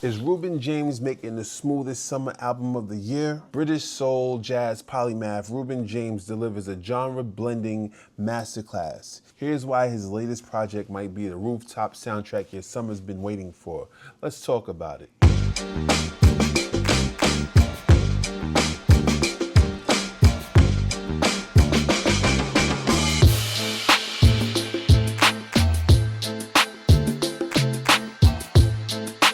Is Reuben James making the smoothest summer album of the year? British soul jazz polymath Reuben James delivers a genre-blending masterclass. Here's why his latest project might be the rooftop soundtrack your summer's been waiting for. Let's talk about it.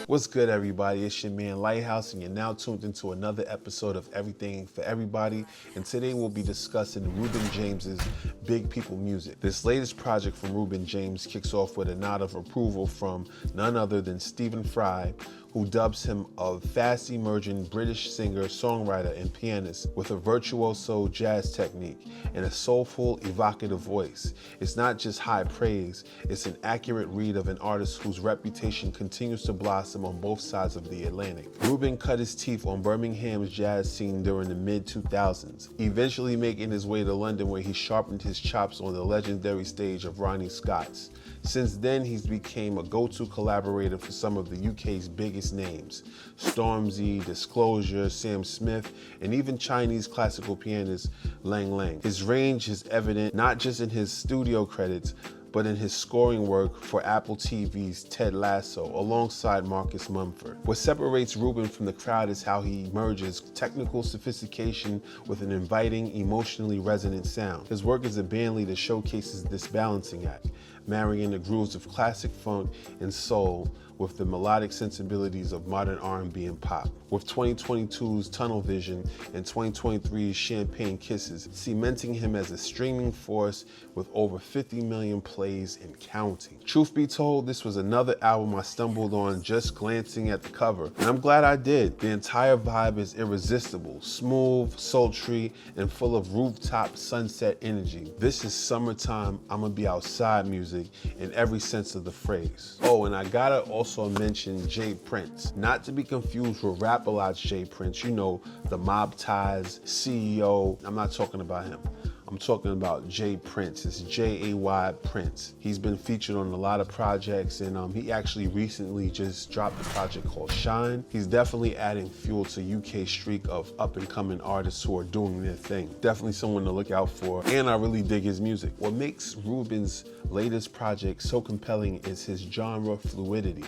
What's good, everybody? It's your man Lighthouse, and you're now tuned into another episode of Everything for Everybody. And today we'll be discussing Reuben James's Big People Music. This latest project from Reuben James kicks off with a nod of approval from none other than Stephen Fry, who dubs him a fast-emerging British singer, songwriter, and pianist with a virtuoso jazz technique and a soulful, evocative voice. It's not just high praise, it's an accurate read of an artist whose reputation continues to blossom on both sides of the Atlantic. Reuben cut his teeth on Birmingham's jazz scene during the mid-2000s, eventually making his way to London, where he sharpened his chops on the legendary stage of Ronnie Scott's. Since then, he's become a go-to collaborator for some of the UK's biggest names: Stormzy, Disclosure, Sam Smith, and even Chinese classical pianist Lang Lang. His range is evident not just in his studio credits, but in his scoring work for Apple TV's Ted Lasso alongside Marcus Mumford. What separates Reuben from the crowd is how he merges technical sophistication with an inviting, emotionally resonant sound. His work as a band leader showcases this balancing act, marrying the grooves of classic funk and soul with the melodic sensibilities of modern R&B and pop. With 2022's Tunnel Vision and 2023's Champagne Kisses, cementing him as a streaming force with over 50 million plays and counting. Truth be told, this was another album I stumbled on just glancing at the cover, and I'm glad I did. The entire vibe is irresistible, smooth, sultry, and full of rooftop sunset energy. This is summertime, I'ma be outside music in every sense of the phrase. Oh, and I gotta also mention Jay Prince, not to be confused with Rap-A-Lot's Jay Prince, you know, the Mob Ties CEO. I'm not talking about him. I'm talking about Jay Prince. It's J-A-Y Prince. He's been featured on a lot of projects, and he actually recently just dropped a project called Shine. He's definitely adding fuel to UK's streak of up-and-coming artists who are doing their thing. Definitely someone to look out for, and I really dig his music. What makes Reuben's latest project so compelling is his genre fluidity.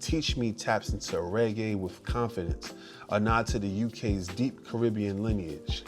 Teach Me taps into reggae with confidence, a nod to the UK's deep Caribbean lineage.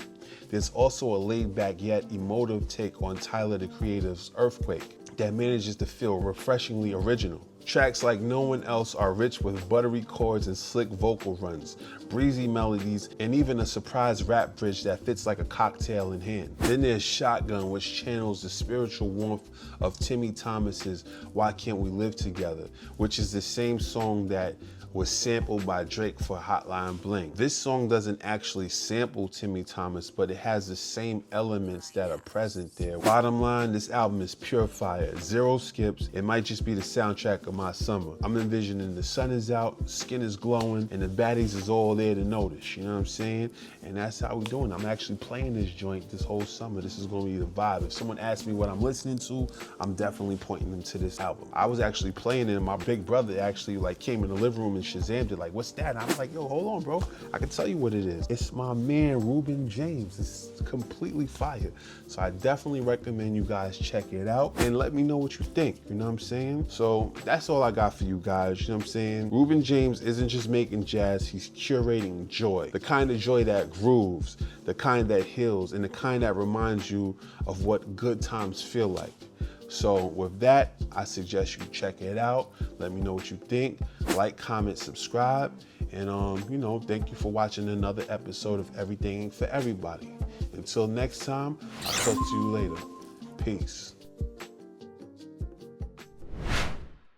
There's also a laid-back yet emotive take on Tyler the Creator's Earthquake that manages to feel refreshingly original. Tracks like No One Else are rich with buttery chords and slick vocal runs, breezy melodies, and even a surprise rap bridge that fits like a cocktail in hand. Then there's Shotgun, which channels the spiritual warmth of Timmy Thomas's Why Can't We Live Together, which is the same song that was sampled by Drake for Hotline Bling. This song doesn't actually sample Timmy Thomas, but it has the same elements that are present there. Bottom line, this album is pure fire, zero skips. It might just be the soundtrack of my summer. I'm envisioning the sun is out, skin is glowing, and the baddies is all there to notice, you know what I'm saying? And that's how we doing. I'm actually playing this joint this whole summer. This is gonna be the vibe. If someone asks me what I'm listening to, I'm definitely pointing them to this album. I was actually playing it, and my big brother actually came in the living room and Shazammed it, like, what's that? And I was like, yo, hold on, bro. I can tell you what it is. It's my man, Reuben James. It's completely fire. So I definitely recommend you guys check it out and let me know what you think, you know what I'm saying? So that's all I got for you guys, you know what I'm saying? Reuben James isn't just making jazz, he's curating joy. The kind of joy that grooves, the kind that heals, and the kind that reminds you of what good times feel like. So with that, I suggest you check it out. Let me know what you think. Like, comment, subscribe. And thank you for watching another episode of Everything for Everybody. Until next time, I'll talk to you later. Peace.